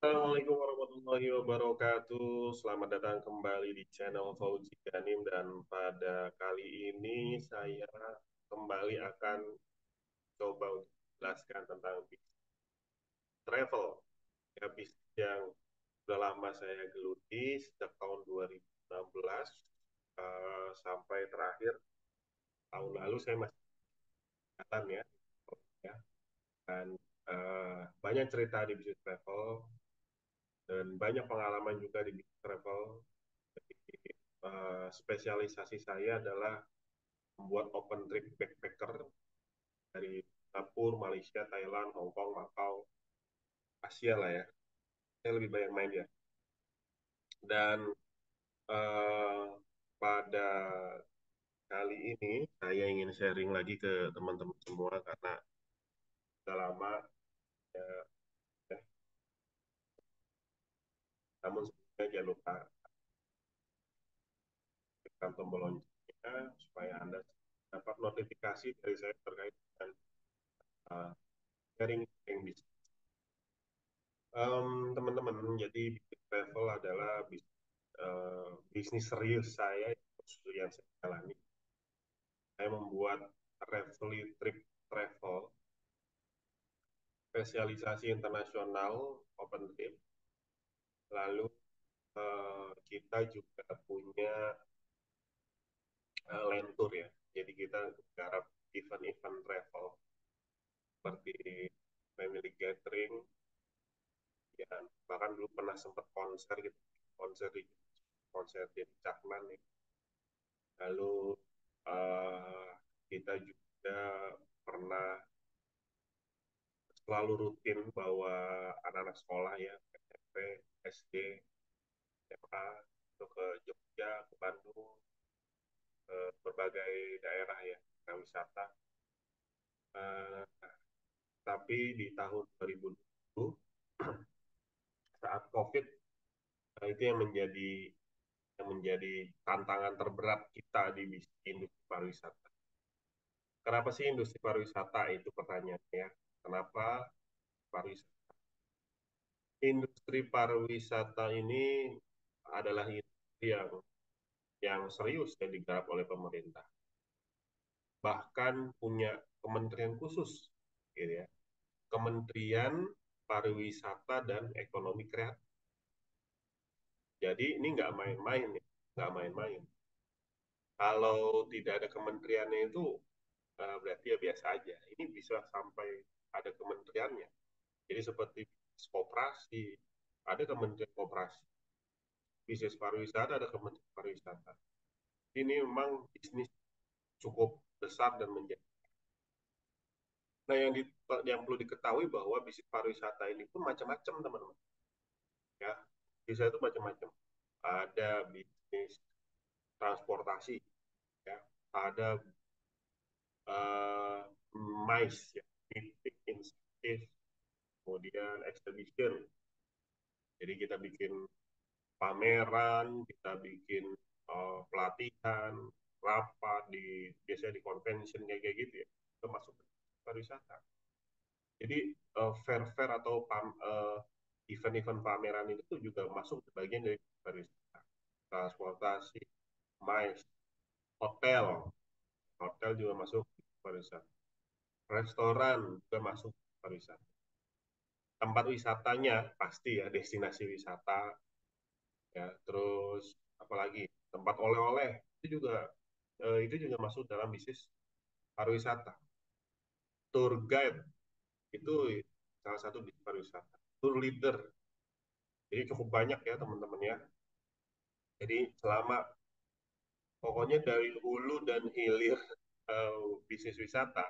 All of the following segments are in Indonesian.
Assalamualaikum warahmatullahi wabarakatuh. Selamat datang kembali di channel Fauzi Ganim dan pada kali ini saya kembali akan coba untuk menjelaskan tentang bisnis travel. Ya, bisnis yang sudah lama saya geluti sejak tahun 2016 sampai terakhir tahun lalu saya masih jalan ya. Ya. Dan banyak cerita di bisnis travel dan banyak pengalaman juga di bisnis travel. Spesialisasi saya adalah membuat open trip backpacker dari Singapura, Malaysia, Thailand, Hong Kong, Macau, Asia lah ya. Saya lebih banyak main ya. Dan uh, pada kali ini saya ingin sharing lagi ke teman-teman semua karena sudah lama ya, ya. Namun sebelumnya jangan lupa tekan tombol loncengnya supaya Anda dapat notifikasi dari saya terkait dengan uh, sharing bisnis. Teman-teman, jadi bisnis travel adalah bisnis serius saya yang saya jalani. Saya membuat trip travel, spesialisasi internasional, open trip. Lalu kita juga punya land tour ya. Jadi kita garap event-event travel seperti family gathering, ya, bahkan dulu pernah sempat konser gitu, konser di konser di Caknan nih. Lalu uh, kita juga pernah selalu rutin bawa anak-anak sekolah ya, SMP, SD, SMA, itu ke Jogja, ke Bandung, ke berbagai daerah ya, ke wisata. Uh, tapi di tahun 2020 saat COVID, itu yang menjadi tantangan terberat kita di industri pariwisata. Kenapa sih industri pariwisata itu pertanyaannya ya? Kenapa pariwisata? Industri pariwisata ini adalah industri yang serius yang digarap oleh pemerintah. Bahkan punya kementerian khusus, gitu ya. Kementerian Pariwisata dan Ekonomi Kreatif. Jadi ini nggak main-main, ya. Nggak main-main. Kalau tidak ada kementeriannya itu berarti ya biasa aja. Ini bisa sampai ada kementeriannya. Jadi seperti koperasi, ada kementerian koperasi. Bisnis pariwisata ada kementerian pariwisata. Ini memang bisnis cukup besar dan menjadi. Nah, yang perlu diketahui bahwa bisnis pariwisata ini pun macam-macam, teman-teman. Ya, bisa itu macam-macam. Ada bisnis transportasi, ya, ada uh, MICE, ya, meeting insentif, kemudian exhibition. Jadi kita bikin pameran, kita bikin pelatihan, rapat biasanya di convention kayak gitu ya. Itu masuk pariwisata. Jadi fair-fair atau event-event pameran itu juga masuk bagian dari pariwisata. Transportasi, MICE, hotel, hotel juga masuk pariwisata. Restoran juga masuk pariwisata. Tempat wisatanya pasti ya destinasi wisata ya. Terus apalagi tempat oleh-oleh itu juga masuk dalam bisnis pariwisata. Tour guide itu salah satu bisnis pariwisata. Tour leader, jadi cukup banyak ya teman-teman ya. Jadi selama pokoknya dari hulu dan hilir bisnis wisata,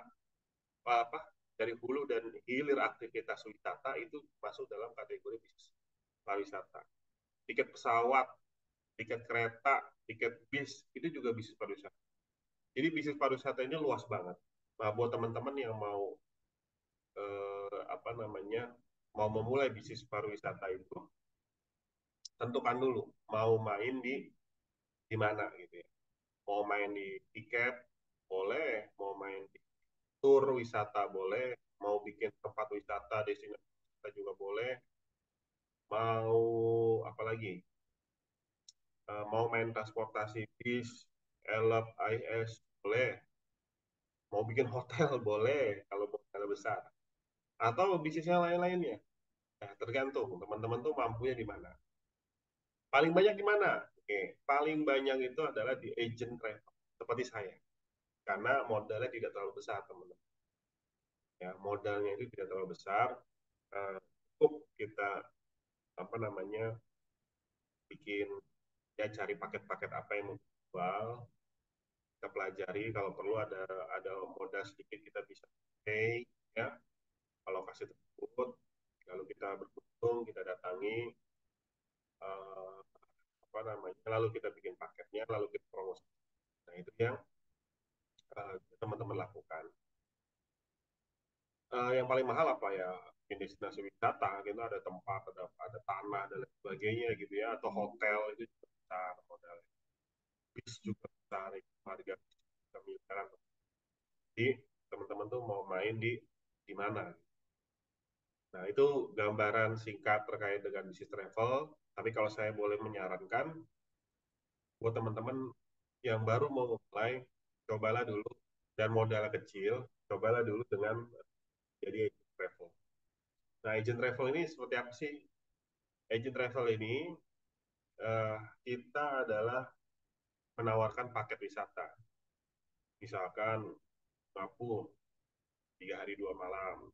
apa dari hulu dan hilir aktivitas wisata itu masuk dalam kategori bisnis pariwisata. Tiket pesawat, tiket kereta, tiket bis itu juga bisnis pariwisata. Jadi bisnis pariwisata ini luas banget. Nah, buat teman-teman yang mau apa namanya mau memulai bisnis pariwisata itu, tentukan dulu mau main di mana gitu ya. Mau main di tiket boleh, mau main di tur wisata boleh, mau bikin tempat wisata destinasi wisata juga boleh, mau apa lagi? Mau main transportasi bis, elep, IS, boleh. Mau bikin hotel, boleh, kalau hotel besar. Atau bisnis yang lain-lainnya. Nah, tergantung teman-teman tuh mampunya di mana. Paling banyak di mana? Oke, paling banyak itu adalah di agent travel, seperti saya. Karena modalnya tidak terlalu besar, teman-teman. Ya, modalnya itu tidak terlalu besar. Uh, Cukup kita apa namanya bikin, ya cari paket-paket apa yang mau dijual, kita pelajari, kalau perlu ada modal sedikit kita bisa pay, ya kalau kasih tersebut, lalu kita berkunjung, kita datangi, uh, apa namanya, lalu kita bikin paketnya, lalu kita promosi. Nah itu yang teman-teman lakukan. Yang paling mahal apa ya, in destinasi wisata gitu, ada tempat, ada tanah dan lain sebagainya gitu ya, atau hotel itu juga besar modal, bis juga besar, harga bisa miliaran. Jadi teman-teman tuh mau main di mana. Nah, itu gambaran singkat terkait dengan bisnis travel. Tapi kalau saya boleh menyarankan, buat teman-teman yang baru mau mulai, cobalah dulu, dan modal kecil, cobalah dulu dengan jadi agent travel. Nah, agent travel ini seperti apa sih? Agent travel ini, eh, kita adalah menawarkan paket wisata. Misalkan Singapura 3 hari 2 malam,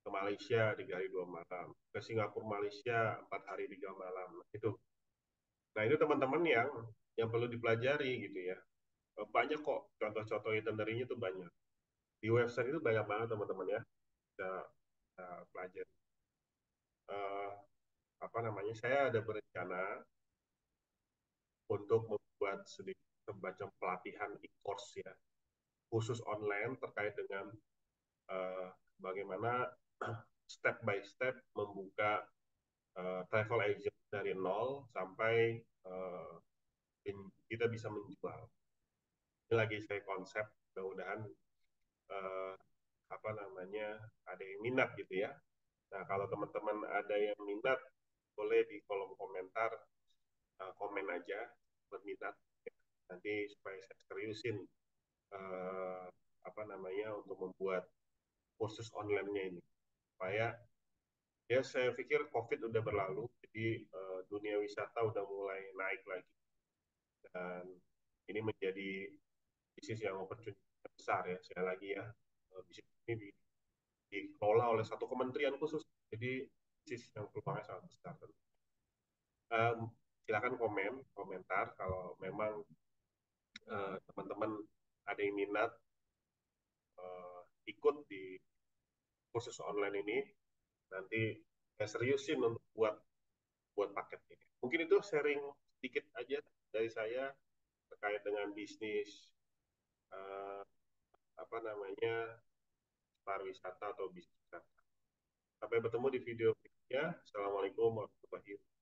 ke Malaysia 3 hari 2 malam, ke Singapura Malaysia 4 hari 3 malam. Nah, itu. Nah, itu teman-teman yang perlu dipelajari gitu ya. Banyak kok contoh-contoh itinerary-nya tuh banyak. Di website itu banyak banget teman-teman ya. Kita pelajari. Eh, Apa namanya? Saya ada berencana untuk membuat sedikit semacam pelatihan e-course ya, khusus online terkait dengan uh, bagaimana step by step membuka travel agent dari nol sampai kita bisa menjual. Ini lagi saya konsep, mudah-mudahan uh, apa namanya ada yang minat gitu ya. Nah kalau teman-teman ada yang minat, boleh di kolom komentar komen aja berminat, nanti supaya saya seriusin uh, apa namanya untuk membuat kursus online-nya ini, supaya ya saya pikir COVID udah berlalu, jadi dunia wisata udah mulai naik lagi, dan ini menjadi bisnis yang opportunity besar ya, sekali lagi ya. Bisnis ini dikelola oleh satu kementerian khusus, jadi bisnis yang peluangnya sangat besar. Um, Silakan komentar kalau memang teman-teman ada yang minat ikut di kursus online ini, nanti saya seriusin untuk buat buat paket ini. Mungkin itu sharing sedikit aja dari saya terkait dengan bisnis uh, apa namanya pariwisata atau bisnis wisata. Sampai bertemu di video berikutnya. Assalamualaikum warahmatullahi wabarakatuh.